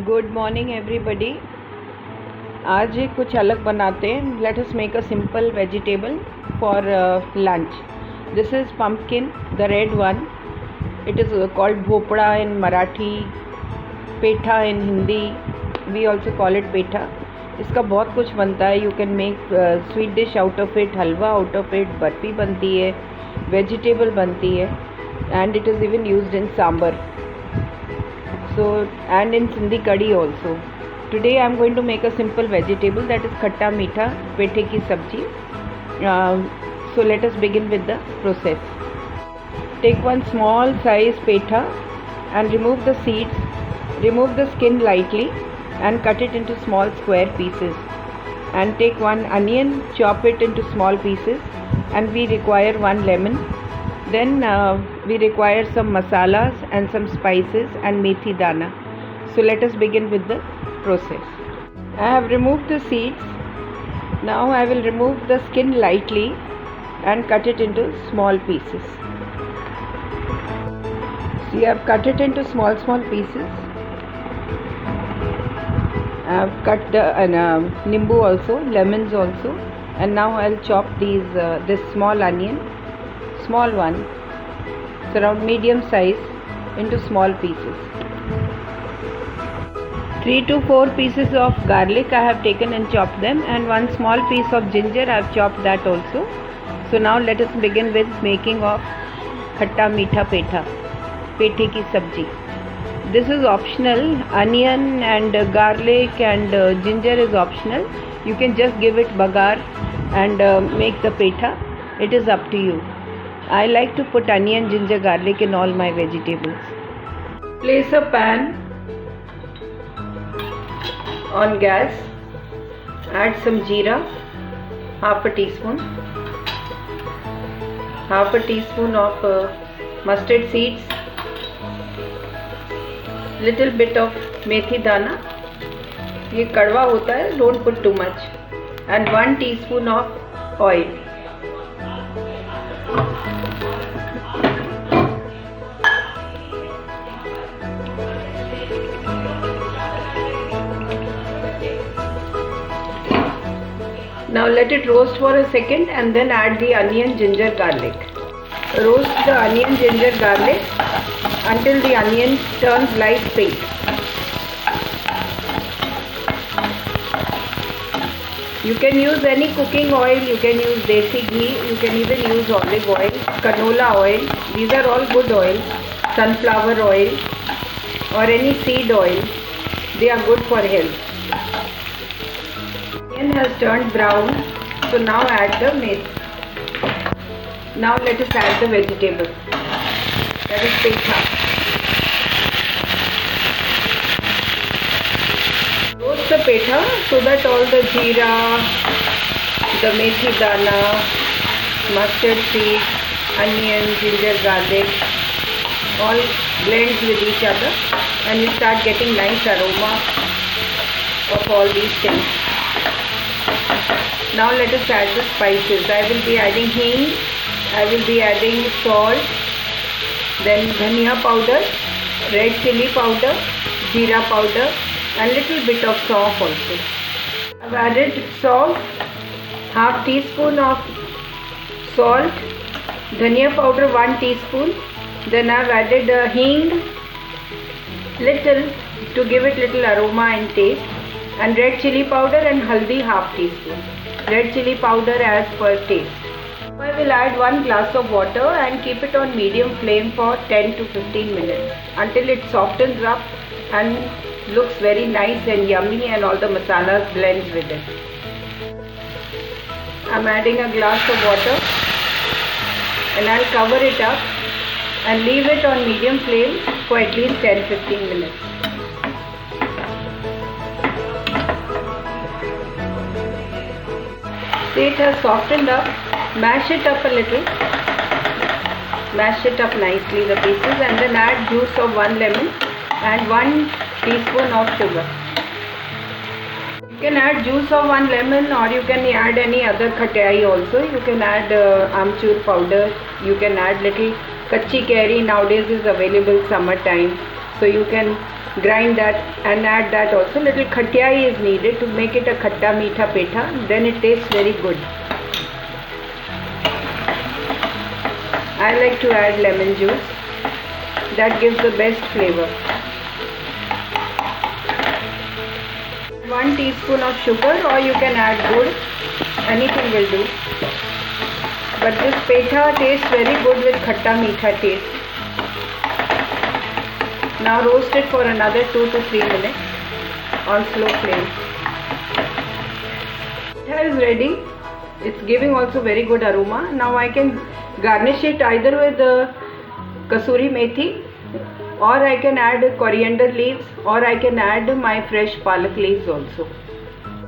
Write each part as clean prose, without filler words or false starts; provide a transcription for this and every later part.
Good morning everybody. आज कुछ अलग बनाते हैं। Let us make a simple vegetable for lunch. This is pumpkin, the red one. It is called bhopda in Marathi, petha in Hindi. We also call it petha. इसका बहुत कुछ बनता है. You can make sweet dish out of it, halwa out of it, बर्फ़ी बनती है, vegetable बनती है, and it is even used in sambar. So, and in Sindhi curry also. Today I am going to make a simple vegetable, that is khatta meetha pethe ki sabji. So let us begin with the process. Take one small size petha and remove the seeds. Remove the skin lightly and cut it into small square pieces. And take one onion, chop it into small pieces, and we require one lemon. Then we require some masalas and some spices and methi dana. So let us begin with the process. I have removed the seeds. Now I will remove the skin lightly and cut it into small pieces. See, I have cut it into small pieces. I have cut the nimbu also, lemons also, and now I will chop this small onion. Small one, it's around medium size, into small pieces. 3 to 4 pieces of garlic I have taken and chopped them, and one small piece of ginger I have chopped that also. So now let us begin with making of khatta meetha petha, pethe ki sabji. This is optional. Onion and garlic and ginger is optional. You can just give it bagar and make the petha. It is up to you. I like to put onion, ginger, garlic in all my vegetables. Place a pan on gas. Add some jeera, half a teaspoon. Half a teaspoon of mustard seeds. Little bit of methi dana. ये कड़वा होता है, don't put too much. And 1 teaspoon of oil. Now let it roast for a second and then add the onion, ginger, garlic. Roast the onion, ginger, garlic until the onion turns light pink. You can use any cooking oil, you can use desi ghee, you can even use olive oil, canola oil. These are all good oils. Sunflower oil or any seed oil. They are good for health. Onion has turned brown, so now add the methi. Now let us add the vegetable, that is petha. Roast the petha so that all the jeera, the methi dana, mustard seed, onion, ginger, garlic all blends with each other, and you start getting nice aroma of all these things. Now let us add the spices. I will be adding hing, I will be adding salt, then dhania powder, red chili powder, jeera powder, and little bit of saunf also. I have added salt, half teaspoon of salt, dhania powder 1 teaspoon, then I have added hing, little to give it little aroma and taste, and red chili powder and haldi half teaspoon. Red chili powder as per taste. I will add 1 glass of water and keep it on medium flame for 10 to 15 minutes until it softens up and looks very nice and yummy and all the masalas blend with it. I am adding a glass of water and I will cover it up and leave it on medium flame for at least 10-15 minutes. It has softened up. Mash it up a little. Mash it up nicely, the pieces, and then add juice of 1 lemon and 1 teaspoon of sugar. You can add juice of 1 lemon, or you can add any other khatai also. You can add amchur powder. You can add little kachi curry. Nowadays is available summertime. So you can grind that and add that also. Little khatyai is needed to make it a khatta meetha petha. Then it tastes very good. I like to add lemon juice. That gives the best flavor. 1 teaspoon of sugar, or you can add gur. Anything will do. But this petha tastes very good with khatta meetha taste. Now roast it for another 2 to 3 minutes on slow flame. Petha is ready. It's giving also very good aroma. Now I can garnish it either with kasuri methi, or I can add coriander leaves, or I can add my fresh palak leaves also.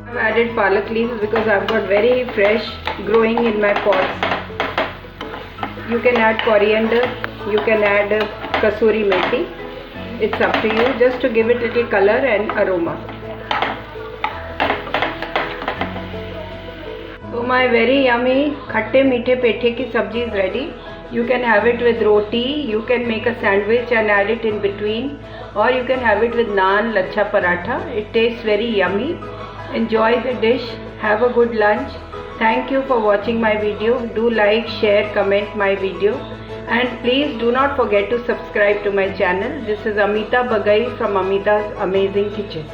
I've added palak leaves because I've got very fresh growing in my pots. You can add coriander, you can add kasuri methi. It's up to you, just to give it a little color and aroma. So my very yummy khatte meethe pethe ki sabji is ready. You can have it with roti, you can make a sandwich and add it in between, or you can have it with naan, lachha paratha. It tastes very yummy. Enjoy the dish. Have a good lunch. Thank you for watching my video. Do like, share, comment my video, and please do not forget to subscribe to my channel. This is Amita Bagai from Amita's Amazing Kitchen.